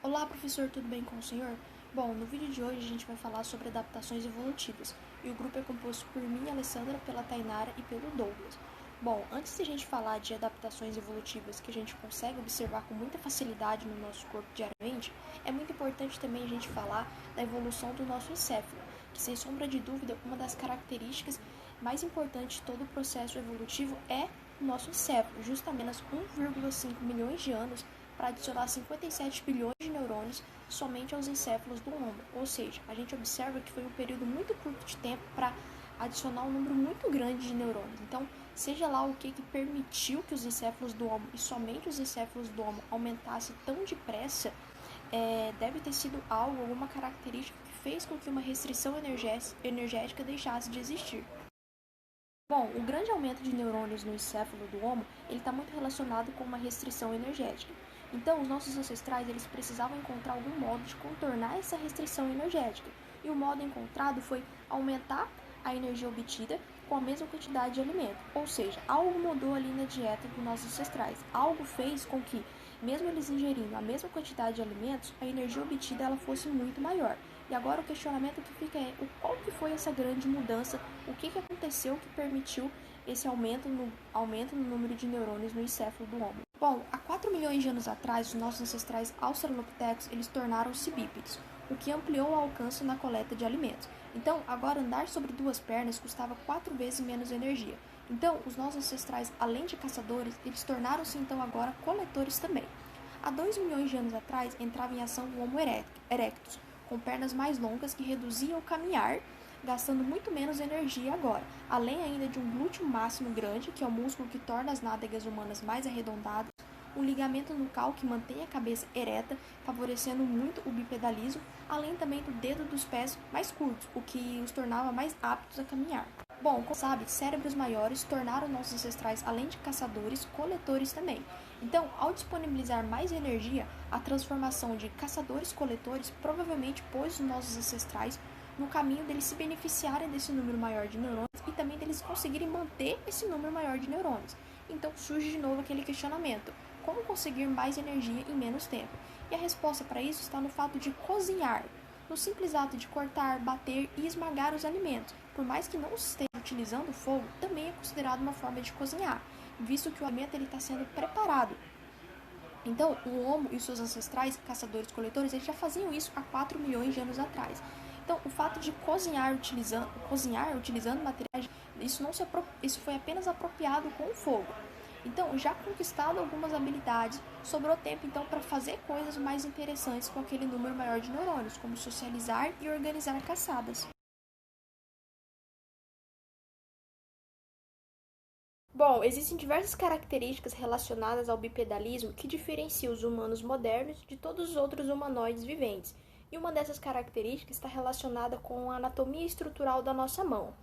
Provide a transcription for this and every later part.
Olá, professor, tudo bem com o senhor? Bom, no vídeo de hoje a gente vai falar sobre adaptações evolutivas, e o grupo é composto por mim, Alessandra, pela Tainara e pelo Douglas. Bom, antes de a gente falar de adaptações evolutivas que a gente consegue observar com muita facilidade no nosso corpo diariamente, é muito importante também a gente falar da evolução do nosso encéfalo, que sem sombra de dúvida, uma das características mais importantes de todo o processo evolutivo é o nosso encéfalo, justamente 1,5 milhões de anos para adicionar 57 bilhões de neurônios somente aos encéfalos do Homo. Ou seja, a gente observa que foi um período muito curto de tempo para adicionar um número muito grande de neurônios. Então, seja lá o que permitiu que os encéfalos do Homo e somente os encéfalos do Homo aumentassem tão depressa, deve ter sido algo, alguma característica que fez com que uma restrição energética deixasse de existir. Bom, o grande aumento de neurônios no encéfalo do Homo, ele está muito relacionado com uma restrição energética. Então, os nossos ancestrais, eles precisavam encontrar algum modo de contornar essa restrição energética. E o modo encontrado foi aumentar a energia obtida com a mesma quantidade de alimento. Ou seja, algo mudou ali na dieta dos nossos ancestrais. Algo fez com que, mesmo eles ingerindo a mesma quantidade de alimentos, a energia obtida ela fosse muito maior. E agora o questionamento que fica é qual que foi essa grande mudança, o que aconteceu que permitiu esse aumento no número de neurônios no encéfalo do homem. Bom, há 4 milhões de anos atrás, os nossos ancestrais australopithecus eles tornaram-se bípedes, o que ampliou o alcance na coleta de alimentos. Então, agora andar sobre duas pernas custava 4 vezes menos energia. Então, os nossos ancestrais, além de caçadores, eles tornaram-se então agora coletores também. Há 2 milhões de anos atrás entrava em ação o Homo erectus, com pernas mais longas que reduziam o caminhar, gastando muito menos energia agora, além ainda de um glúteo máximo grande, que é o músculo que torna as nádegas humanas mais arredondadas, um ligamento nucal que mantém a cabeça ereta, favorecendo muito o bipedalismo, além também do dedo dos pés mais curtos, o que os tornava mais aptos a caminhar. Bom, como sabe, cérebros maiores tornaram nossos ancestrais, além de caçadores, coletores também. Então, ao disponibilizar mais energia, a transformação de caçadores-coletores provavelmente pôs os nossos ancestrais no caminho deles se beneficiarem desse número maior de neurônios e também deles conseguirem manter esse número maior de neurônios. Então surge de novo aquele questionamento: como conseguir mais energia em menos tempo? E a resposta para isso está no fato de cozinhar, no simples ato de cortar, bater e esmagar os alimentos. Por mais que não esteja utilizando o fogo, também é considerado uma forma de cozinhar, visto que o alimento está sendo preparado. Então, o Homo e os seus ancestrais, caçadores-coletores, eles já faziam isso há 4 milhões de anos atrás. Então, o fato de cozinhar utilizando materiais, isso foi apenas apropriado com o fogo. Então, já conquistado algumas habilidades, sobrou tempo então para fazer coisas mais interessantes com aquele número maior de neurônios, como socializar e organizar caçadas. Bom, existem diversas características relacionadas ao bipedalismo que diferenciam os humanos modernos de todos os outros humanoides viventes. E uma dessas características está relacionada com a anatomia estrutural da nossa mão.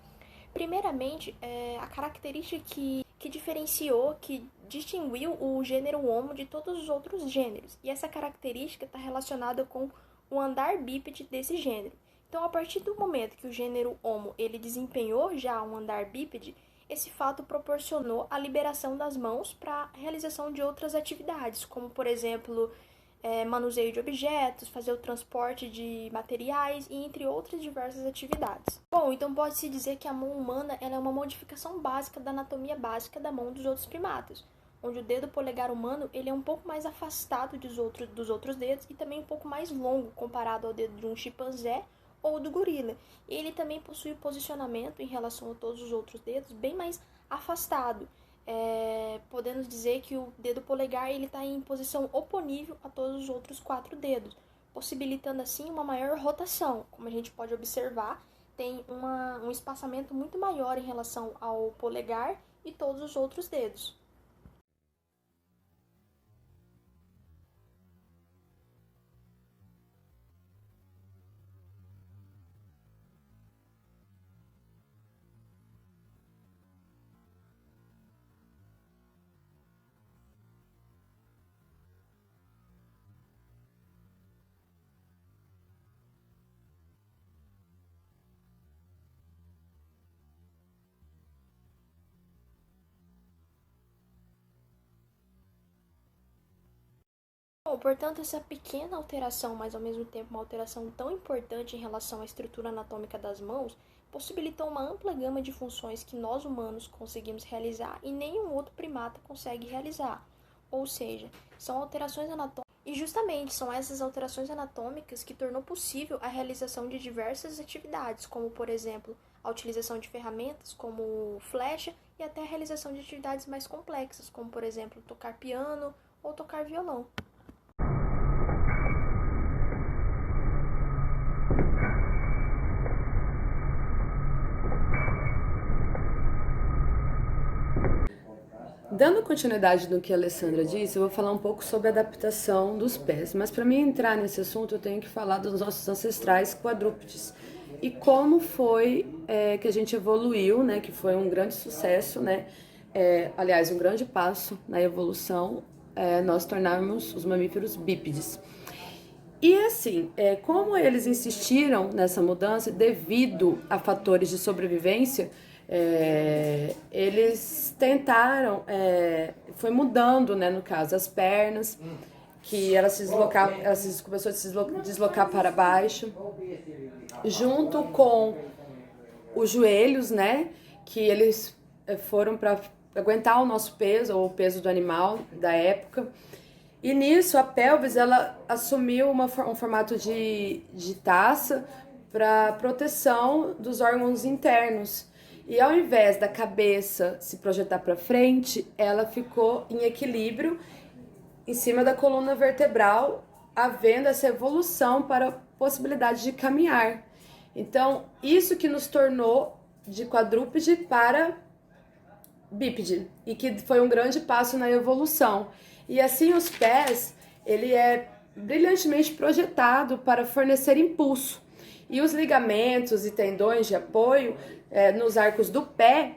Primeiramente, a característica que diferenciou, que distinguiu o gênero Homo de todos os outros gêneros. E essa característica está relacionada com o andar bípede desse gênero. Então, a partir do momento que o gênero Homo ele desempenhou já um andar bípede, esse fato proporcionou a liberação das mãos para a realização de outras atividades, como, por exemplo, manuseio de objetos, fazer o transporte de materiais e entre outras diversas atividades. Bom, então pode-se dizer que a mão humana ela é uma modificação básica da anatomia básica da mão dos outros primatas, onde o dedo polegar humano ele é um pouco mais afastado dos outros dedos e também um pouco mais longo comparado ao dedo de um chimpanzé ou do gorila. E ele também possui posicionamento em relação a todos os outros dedos bem mais afastado. Podemos dizer que o dedo polegar está em posição oponível a todos os outros 4 dedos, possibilitando assim uma maior rotação. Como a gente pode observar, tem um espaçamento muito maior em relação ao polegar e todos os outros dedos. Portanto, essa pequena alteração, mas ao mesmo tempo uma alteração tão importante em relação à estrutura anatômica das mãos, possibilitou uma ampla gama de funções que nós humanos conseguimos realizar e nenhum outro primata consegue realizar. Ou seja, são alterações anatômicas. E justamente são essas alterações anatômicas que tornou possível a realização de diversas atividades, como por exemplo, a utilização de ferramentas como flecha e até a realização de atividades mais complexas, como por exemplo, tocar piano ou tocar violão. Dando continuidade no que a Alessandra disse, eu vou falar um pouco sobre a adaptação dos pés. Mas para mim entrar nesse assunto, eu tenho que falar dos nossos ancestrais quadrúpedes e como foi que a gente evoluiu, né? Que foi um grande sucesso, né? Aliás, um grande passo na evolução, nós tornarmos os mamíferos bípedes. E assim, como eles insistiram nessa mudança devido a fatores de sobrevivência, eles tentaram, foi mudando, né, no caso, as pernas, que elas se deslocavam, começou a se deslocar para baixo, junto com os joelhos, né, que eles foram para aguentar o nosso peso, ou o peso do animal da época. E nisso a pelvis ela assumiu um formato de taça para proteção dos órgãos internos. E ao invés da cabeça se projetar para frente, ela ficou em equilíbrio em cima da coluna vertebral, havendo essa evolução para a possibilidade de caminhar. Então, isso que nos tornou de quadrúpede para bípede, e que foi um grande passo na evolução. E assim os pés, ele é brilhantemente projetado para fornecer impulso. E os ligamentos e tendões de apoio nos arcos do pé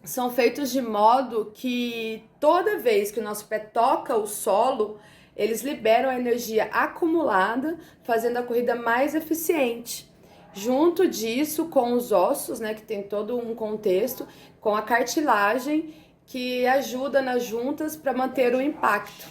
são feitos de modo que toda vez que o nosso pé toca o solo, eles liberam a energia acumulada, fazendo a corrida mais eficiente. Junto disso, com os ossos, né, que tem todo um contexto, com a cartilagem, que ajuda nas juntas para manter o impacto.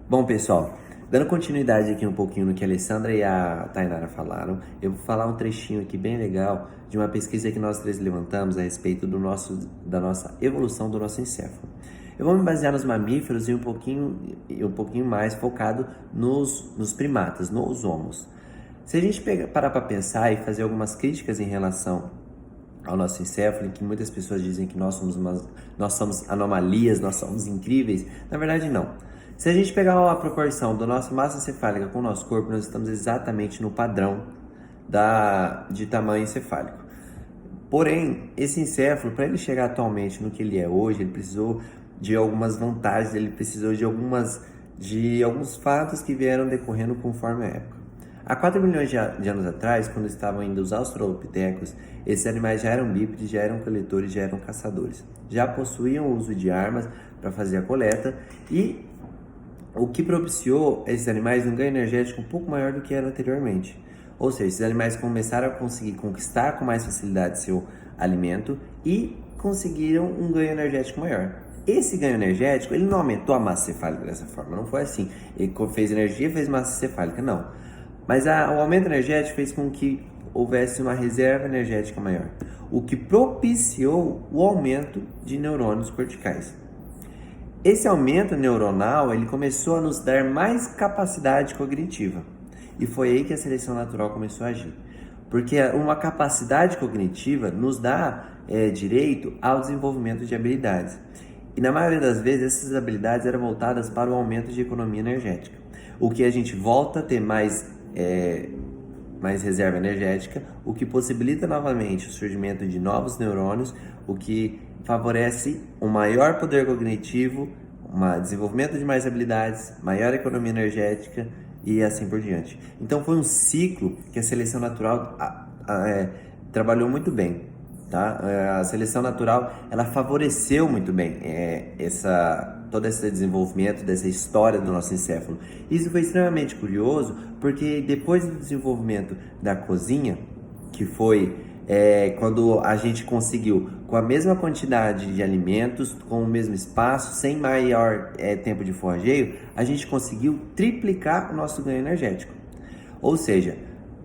Bom, pessoal, dando continuidade aqui um pouquinho no que a Alessandra e a Tainara falaram, eu vou falar um trechinho aqui bem legal de uma pesquisa que nós três levantamos a respeito da nossa evolução do nosso encéfalo. Eu vou me basear nos mamíferos e um pouquinho mais focado nos primatas, nos homos. Se a gente parar para pensar e fazer algumas críticas em relação ao nosso encéfalo, em que muitas pessoas dizem que nós somos anomalias, nós somos incríveis, na verdade não. Se a gente pegar a proporção da nossa massa encefálica com o nosso corpo, nós estamos exatamente no padrão de tamanho encefálico. Porém, esse encéfalo, para ele chegar atualmente no que ele é hoje, ele precisou de algumas vantagens, ele precisou de alguns fatos que vieram decorrendo conforme a época. Há 4 milhões de anos atrás, quando estavam ainda os australopitecos, esses animais já eram bípedes, já eram coletores, já eram caçadores. Já possuíam o uso de armas para fazer a coleta e o que propiciou a esses animais um ganho energético um pouco maior do que era anteriormente. Ou seja, esses animais começaram a conseguir conquistar com mais facilidade seu alimento e conseguiram um ganho energético maior. Esse ganho energético, ele não aumentou a massa cefálica dessa forma, não foi assim. Ele fez energia, fez massa cefálica, não. Mas o aumento energético fez com que houvesse uma reserva energética maior, o que propiciou o aumento de neurônios corticais. Esse aumento neuronal, ele começou a nos dar mais capacidade cognitiva. E foi aí que a seleção natural começou a agir. Porque uma capacidade cognitiva nos dá direito ao desenvolvimento de habilidades. E na maioria das vezes, essas habilidades eram voltadas para o aumento de economia energética. O que a gente volta a ter mais reserva energética, o que possibilita novamente o surgimento de novos neurônios, o que favorece um maior poder cognitivo, um desenvolvimento de mais habilidades, maior economia energética e assim por diante. Então foi um ciclo que a seleção natural trabalhou muito bem. Tá? A seleção natural ela favoreceu muito bem todo esse desenvolvimento dessa história do nosso encéfalo. Isso foi extremamente curioso porque depois do desenvolvimento da cozinha, que foi quando a gente conseguiu, com a mesma quantidade de alimentos, com o mesmo espaço, sem maior tempo de forrageio, a gente conseguiu triplicar o nosso ganho energético. Ou seja,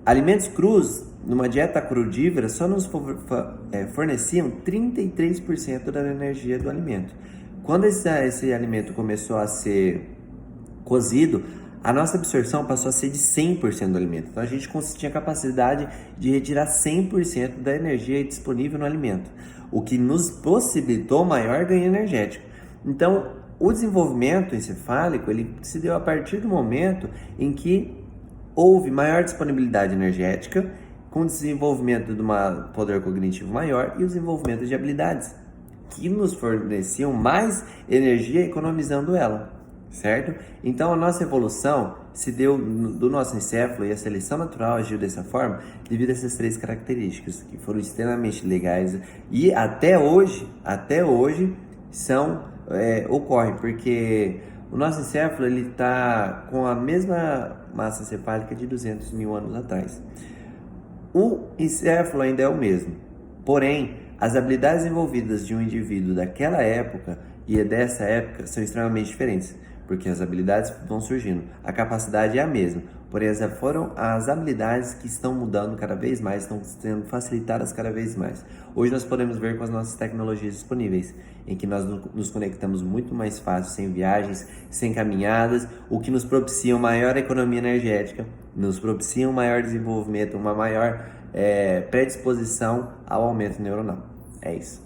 alimentos crus, numa dieta crudívora, só nos forneciam 33% da energia do alimento. Quando esse alimento começou a ser cozido, a nossa absorção passou a ser de 100% do alimento. Então a gente tinha capacidade de retirar 100% da energia disponível no alimento, o que nos possibilitou maior ganho energético. Então, o desenvolvimento encefálico ele se deu a partir do momento em que houve maior disponibilidade energética, com o desenvolvimento de um poder cognitivo maior e o desenvolvimento de habilidades que nos forneciam mais energia economizando ela, certo? Então a nossa evolução se deu do nosso encéfalo e a seleção natural agiu dessa forma devido a essas 3 características que foram extremamente legais e até hoje ocorre, porque o nosso encéfalo ele está com a mesma massa encefálica de 200 mil anos atrás. O encéfalo ainda é o mesmo, porém as habilidades envolvidas de um indivíduo daquela época e dessa época são extremamente diferentes, porque as habilidades vão surgindo. A capacidade é a mesma, porém foram as habilidades que estão mudando cada vez mais, estão sendo facilitadas cada vez mais. Hoje nós podemos ver com as nossas tecnologias disponíveis, em que nós nos conectamos muito mais fácil, sem viagens, sem caminhadas, o que nos propicia uma maior economia energética, nos propicia um maior desenvolvimento, uma maior predisposição ao aumento neuronal. É isso.